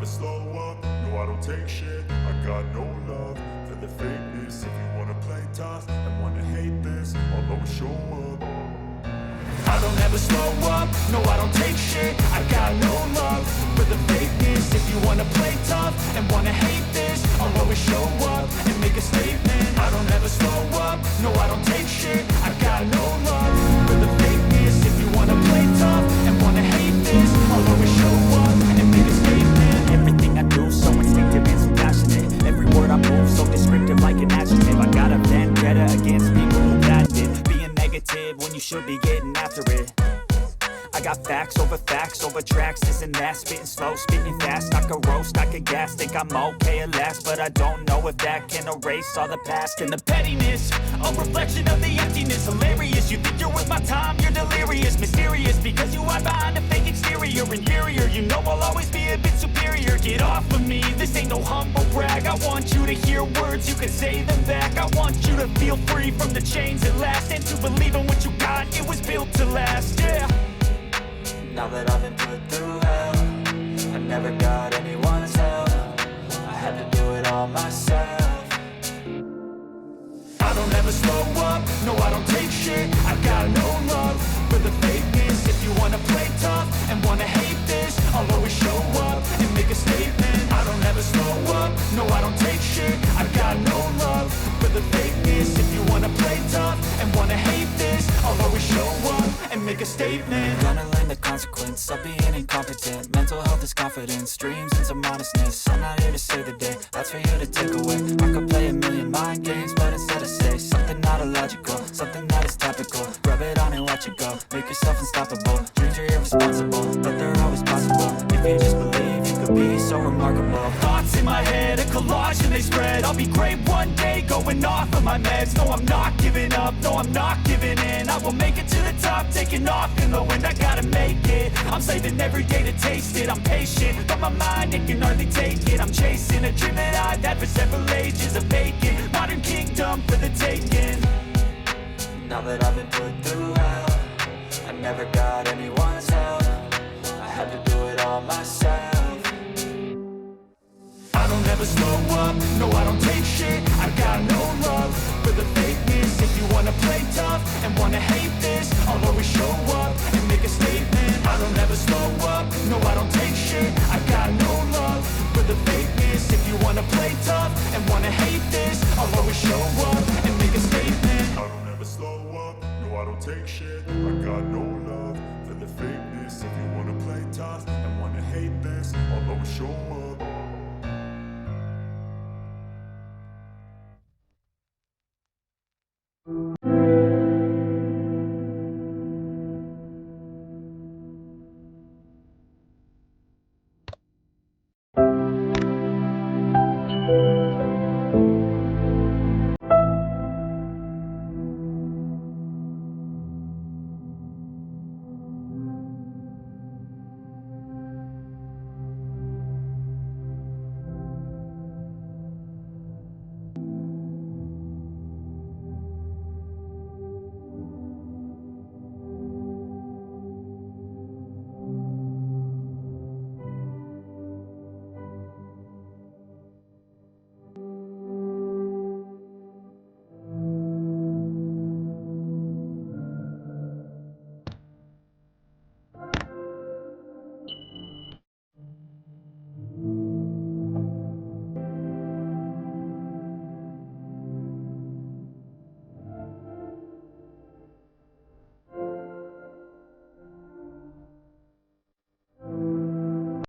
slow up, no I don't take shit. I got no love for the fakeness. If you wanna play tough and wanna hate this, I'll always show up. I don't ever slow up, no I don't take shit. I got no love for the fakeness. If you wanna play tough and wanna hate this, I'll always show up and make a statement. I don't ever slow up, no I don't take shit. I got no love for the fakeness. If you wanna play tough and wanna hate this, I'll always show up and make a statement. Everything I do so instinctive and so passionate. Every word I move so descriptive like an adjective. I got a vendetta against people who patented being negative when you should be getting after it. I got facts over tracks, this and that. Spitting slow, spitting fast, I could roast, I could gas. Think I'm okay at last, but I don't know if that can erase all the past. And the pettiness, a reflection of the emptiness. Hilarious, you think you're worth my time, you're delirious. Mysterious, because you hide behind a fake exterior. Inferior, you know I'll always be a bit superior. Get off of me, this ain't no humble brag. I want you to hear words, you can say them back. I want you to feel free from the chains at last, and to believe in what you got, it was built to last, yeah. Now that I've been put through hell, I never got anyone's help. I had to do it all myself. I don't ever slow up, no I don't take shit. I got no love for the fakeness. If you wanna play tough and wanna hate this, I'll always show up and make a statement. I don't ever slow up, no I don't take shit. I got no love for the fakeness. If you wanna play tough and wanna hate this, I'll always show up and make a statement. Gonna learn the consequence of being incompetent. Mental health is confidence, dreams and some honestness. I'm not here to save the day, that's for you to take away. I could play a million mind games, but instead I say something not illogical, something that is topical. Rub it on and watch it go, make yourself unstoppable. Dreams are irresponsible, but they're always possible. If you just believe, you could be so remarkable. Thoughts in my head, a collage and they spread. I'll be great one day, going off of my meds. No, I'm not giving up, no, I'm not giving in. I will make it to the top, taking off in the wind. I gotta make it, I'm saving every day to taste it. I'm patient, but my mind, it can hardly take it. I'm chasing a dream that I've had for several ages. A vacant, modern kingdom for the taking. Now that I've been put through hell, I never got anyone's help. I had to do it all myself. I don't ever slow up, no I don't take shit. I got no love for the fakeness. If you wanna play tough and wanna hate this, I'll always show up and make a statement. I don't ever slow up, no I don't take shit. I got no love for the fakeness. If you wanna play tough and wanna hate this, I'll always show up and make a statement. I don't ever slow up, no I don't take shit. I got no love for the fakeness. If you wanna play tough and wanna hate this, I'll always show up.